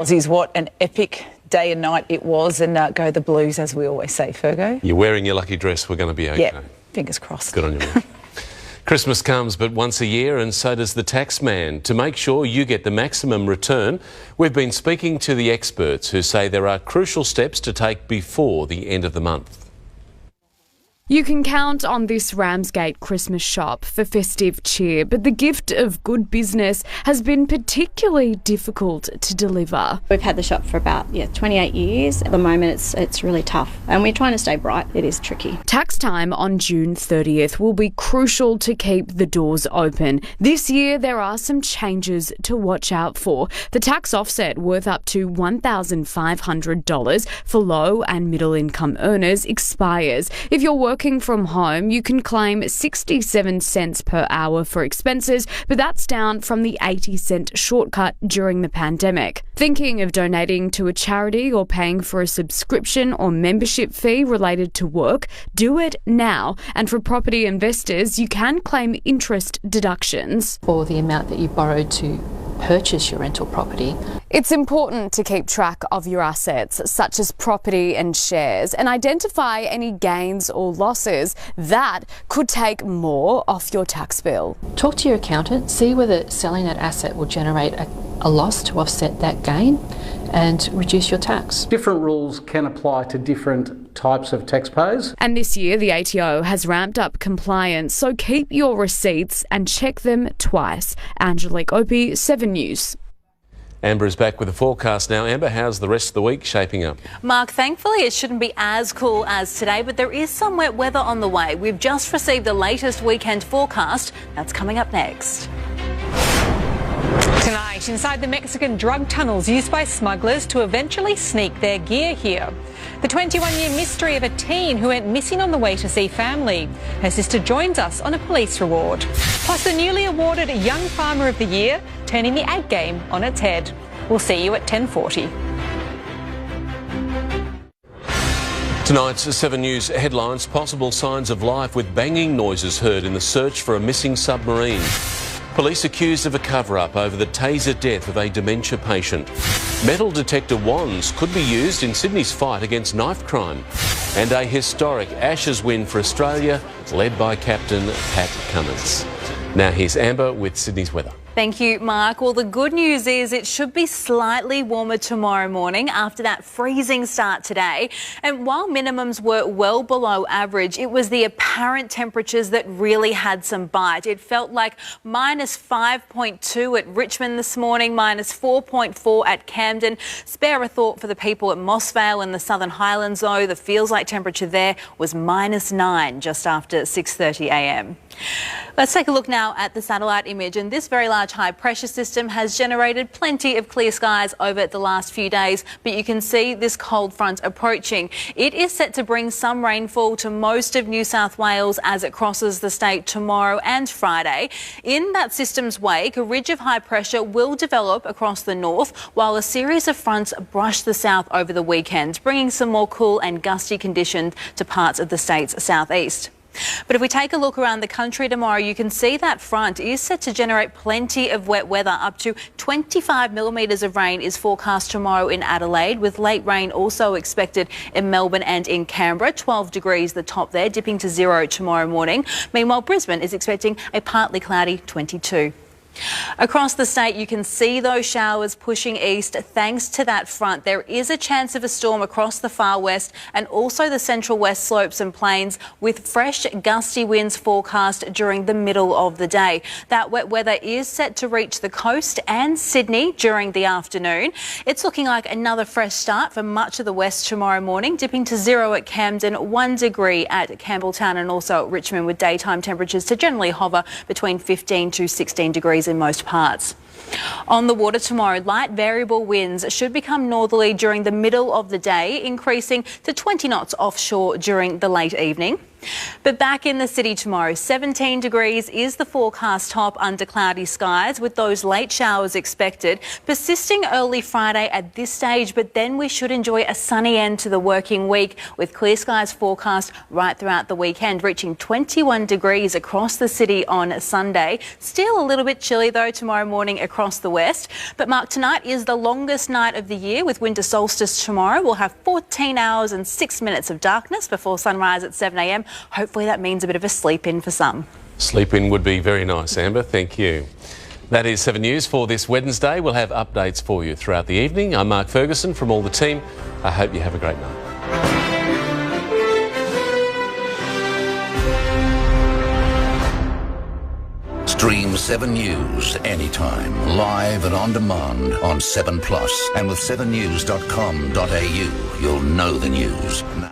Aussies, what an epic day and night it was, and go the Blues, as we always say, Fergo. You're wearing your lucky dress, we're going to be okay. Yeah, fingers crossed. Good on you, man. Christmas comes but once a year, and so does the tax man. To make sure you get the maximum return, we've been speaking to the experts who say there are crucial steps to take before the end of the month. You can count on this Ramsgate Christmas shop for festive cheer, but the gift of good business has been particularly difficult to deliver. We've had the shop for about 28 years. At the moment it's really tough, and we're trying to stay bright. It is tricky. Tax time on June 30th will be crucial to keep the doors open. This year there are some changes to watch out for. The tax offset, worth up to $1,500 for low and middle income earners, expires. If you're working from home, you can claim 67 cents per hour for expenses, but that's down from the 80-cent shortcut during the pandemic. Thinking of donating to a charity or paying for a subscription or membership fee related to work? Do it now. And for property investors, you can claim interest deductions for the amount that you borrowed to purchase your rental property. It's important to keep track of your assets, such as property and shares, and identify any gains or losses that could take more off your tax bill. Talk to your accountant, see whether selling that asset will generate a loss to offset that gain and reduce your tax. Different rules can apply to different types of taxpayers. And this year the ATO has ramped up compliance, so keep your receipts and check them twice. Angelique Opie, 7 News. Amber is back with the forecast now. Amber, how's the rest of the week shaping up? Mark, thankfully it shouldn't be as cool as today, but there is some wet weather on the way. We've just received the latest weekend forecast. That's coming up next. Tonight, inside the Mexican drug tunnels used by smugglers to eventually sneak their gear here. The 21-year mystery of a teen who went missing on the way to see family. Her sister joins us on a police reward. Plus the newly awarded Young Farmer of the Year, turning the ag game on its head. We'll see you at 10:40. Tonight's 7 News headlines: possible signs of life with banging noises heard in the search for a missing submarine. Police accused of a cover-up over the taser death of a dementia patient. Metal detector wands could be used in Sydney's fight against knife crime. And a historic Ashes win for Australia, led by captain Pat Cummins. Now here's Amber with Sydney's weather. Thank you, Mark. Well, the good news is it should be slightly warmer tomorrow morning after that freezing start today. And while minimums were well below average, it was the apparent temperatures that really had some bite. It felt like minus 5.2 at Richmond this morning, minus 4.4 at Camden. Spare a thought for the people at Mossvale in the Southern Highlands, though. The feels-like temperature there was minus 9 just after 6:30 a.m. Let's take a look now at the satellite image, and this very large high pressure system has generated plenty of clear skies over the last few days, but you can see this cold front approaching. It is set to bring some rainfall to most of New South Wales as it crosses the state tomorrow and Friday. In that system's wake, a ridge of high pressure will develop across the north, while a series of fronts brush the south over the weekend, bringing some more cool and gusty conditions to parts of the state's southeast. But if we take a look around the country tomorrow, you can see that front is set to generate plenty of wet weather. Up to 25 millimetres of rain is forecast tomorrow in Adelaide, with late rain also expected in Melbourne and in Canberra. 12 degrees the top there, dipping to 0 tomorrow morning. Meanwhile, Brisbane is expecting a partly cloudy 22. Across the state, you can see those showers pushing east thanks to that front. There is a chance of a storm across the far west and also the central west slopes and plains, with fresh gusty winds forecast during the middle of the day. That wet weather is set to reach the coast and Sydney during the afternoon. It's looking like another fresh start for much of the west tomorrow morning, dipping to 0 at Camden, 1 degree at Campbelltown and also at Richmond, with daytime temperatures to generally hover between 15 to 16 degrees in most parts. On the water tomorrow, light variable winds should become northerly during the middle of the day, increasing to 20 knots offshore during the late evening. But back in the city tomorrow, 17 degrees is the forecast top under cloudy skies, with those late showers expected, persisting early Friday at this stage, but then we should enjoy a sunny end to the working week, with clear skies forecast right throughout the weekend, reaching 21 degrees across the city on Sunday. Still a little bit chilly though tomorrow morning moving across the west. But Mark, tonight is the longest night of the year with winter solstice tomorrow. We'll have 14 hours and 6 minutes of darkness before sunrise at 7 a.m. Hopefully that means a bit of a sleep in for some. Sleep in would be very nice, Amber. Thank you. That is 7 News for this Wednesday. We'll have updates for you throughout the evening. I'm Mark Ferguson from all the team. I hope you have a great night. Stream 7 News anytime, live and on demand on 7 Plus and with 7news.com.au. You'll know the news now.